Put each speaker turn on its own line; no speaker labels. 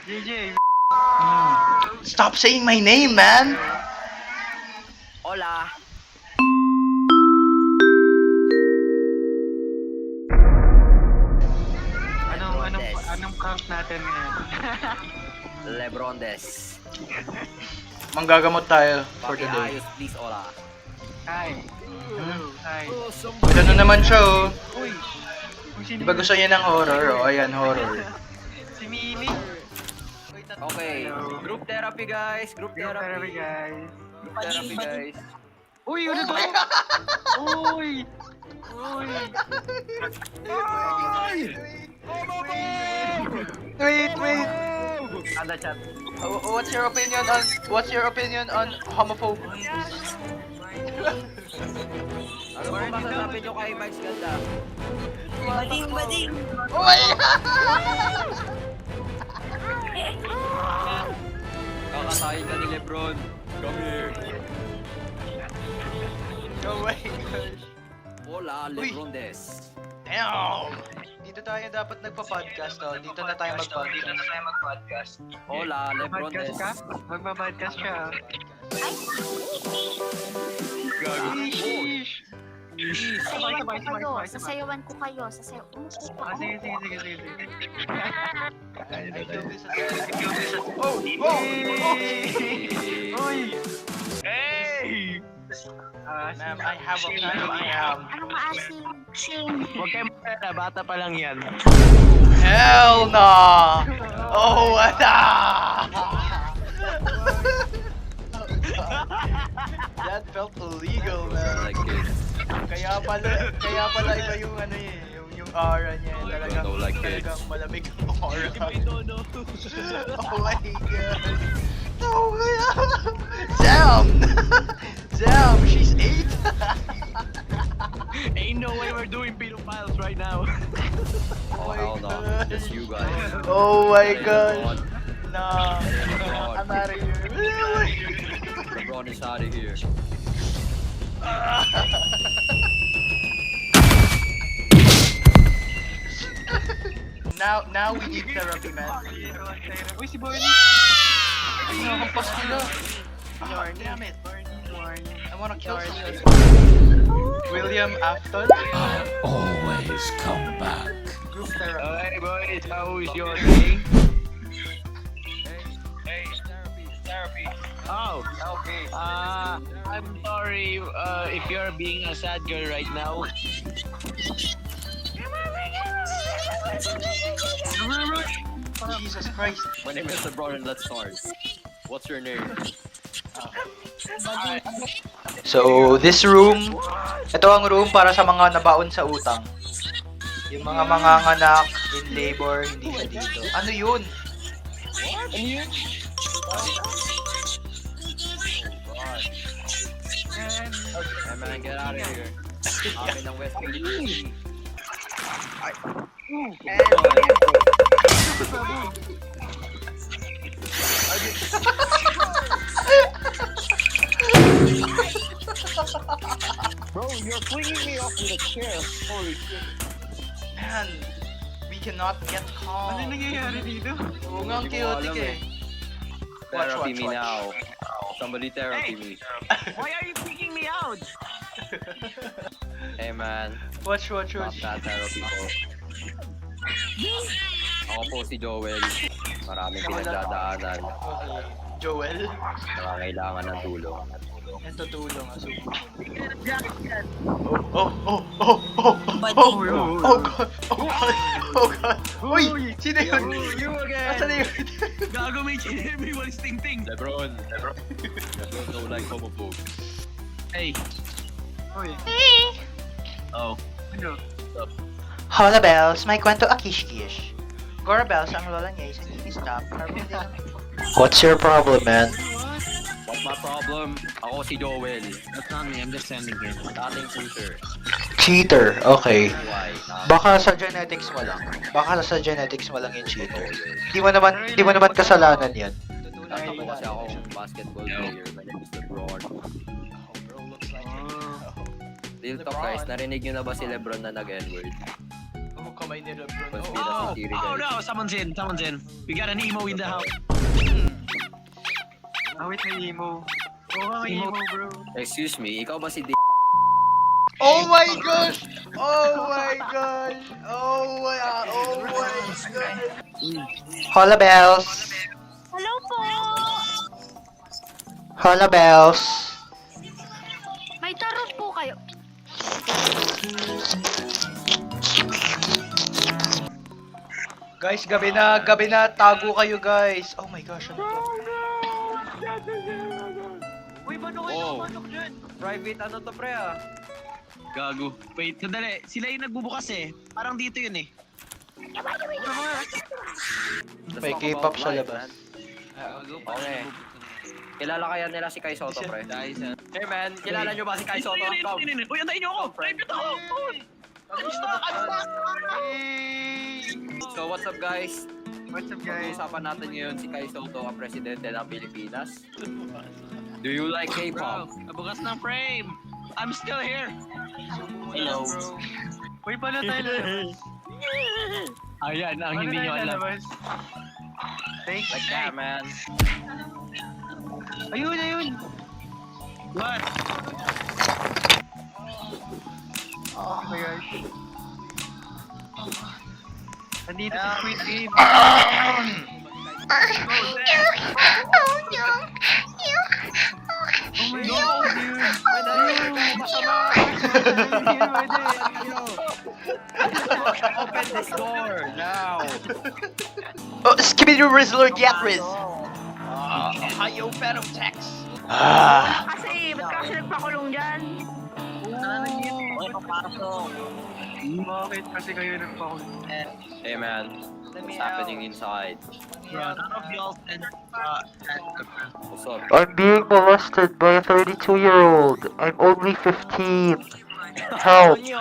JJ.
Stop saying my name, man!
Hola.
Anong count natin ngayon?
Lebrondes.
Manggagamot tayo for today.
Pakiayos, please, hola.
Hi. Hi.
With ano naman siya, oh.
Uy.
Di ba gusto niya ng horror? Oh, ayan, horror.
Si Mili.
Okay, group therapy guys, group
Group therapy,
therapy.
guys.
Group therapy guys.
Uy, ano to? Uy. Uy.
Wait.
Ada chat.
What's your opinion on homophobe?
Ano ba masasabi nyo kay Mike's ganda?
Bading.
Uy!
Kakatayin ka ni Lebron. Come here.
Oh my gosh.
Hola, Lebrondes.
Damn! Dito tayo dapat nagpa-podcast, oh. Dito na tayo mag-podcast.
Hola, Lebrondes.
Podcast ka? Magpa-podcast siya.
Sasayawan ko kayo. Umupo ko.
Ah, sige.
I feel this
Uy! Hey!
Ma'am, I have a plan.
Anong maasim?
Huwag kayo magkala, bata pa lang yan.
Hell no! Oh, what That felt illegal, man.
Like this.
Kaya pala iba yung ano yung aura niya. Talagang,
Don't like it.
talagang malamig ang aura. Oh my god. Oh my god. Damn, she's 8.
Ain't no way we're doing pedophiles right now.
Oh, hell no. Just you guys.
Oh my god.
Lebron.
Nah, I'm out of here.
Lebron is out of here.
Now we need therapy, man.
Uy, si Barney!
Ay, nakampas nila. Ah, damn it. I wanna kill you. William Afton.
Always come back.
Group therapy.
Hey boys, how is your day?
Hey, therapy.
Oh,
Okay.
I'm sorry if you're being a sad girl right now.
Jesus Christ.
My name is Lebron and let's start. What's your name?
So, this room, ito ang room para sa mga nabaon sa utang. Yung mga manganganak in labor, hindi siya dito. Ano yun?
Hey man, get out of here. Amin ang West Philippines.
Bro, you're flinging me off with a chair. Holy shit.
Man, we cannot get calm.
Ano nangyayari dito?
Oo nga, ang
Hindi ko
chaotic
alam
eh. Watch.
Therapy me now. Somebody therapy me.
Why are you freaking me out?
Hey man,
Watch.
stop that therapy ko. Ako po si Joel. Maraming pinagdadaanan.
Okay. Joel,
Nangangailangan ng tulong.
ito tulong. Oh god. Uy, sino yun?
You again!
Asan na yun?
Gago, may chinemi, walis ting-ting!
Lebron don't like homophobe.
Hey! Uy! Oh. Ano?
Hola Bells, may kwento akish-kish. Gora Bells, ang lola niya isang stop. What's your problem, man?
What's my problem? Ako si Joel.
That's not me, I'm just sending him.
Dating shooter.
Cheater, okay.
Why?
Baka sa genetics mo lang. Yung cheater. Di mo naman kasalanan yan.
Tatakbo kasi akong basketball player. My name is Lebron. Real talk guys, narinig nyo na ba si Lebron na nag-N-word?
Oh kamay ni Lebron.
Conspiracy
Oh,
theory,
oh
guys.
no, someone's in. We got an emo in the house.
Wait, may emo. Oh, may emo, bro.
Excuse me, ikaw ba si D?
Oh my gosh! Oh my gosh! Oh my gosh! Hola bells!
Hello po!
Hola bells!
May tarot po kayo.
Guys, gabi na, tago kayo guys. Oh my gosh, ano to?
Uy, manok
Oh.
manok dyan.
Private ano to, pre, ah?
Gago. Wait, sandali. Sila yung nagbubukas eh. Parang dito yun eh.
Let's
May
talk
K-pop
about
sa
life,
labas.
man. Okay. Kilala kaya nila si Kai Soto, pre? Hey man, kilala nyo ba si Kai Soto? Come.
Uy, antayin niyo ako! Private ako!
So what's up, guys?
What's up, guys?
Pag-uusapan natin ngayon si Kai Soto, ang presidente ng Pilipinas. Do you like
Bro,
K-pop?
nabukas ng frame! I'm still here!
Hello.
Uy, paano tayo lalabas?
Ayan, ang
Paano
hindi
tayo
nyo alam.
lalabas? Thanks.
Like that, man.
Ayun, ayun.
What?
Oh my gosh. Nandito si Squid Game. Oh my God, dude.
Open this door now.
Oh, Skibidi Rizzler Gatris! Hayo pero text! Ah!
Kasi, ba't kasi nagpakulong dyan?
Bakit kasi kayo nagpakulo?
Hey man, what's happening inside?
Bro, none of y'all sent,
What's up?
I'm being molested by a 32-year-old. I'm only 15. Help!
Yo!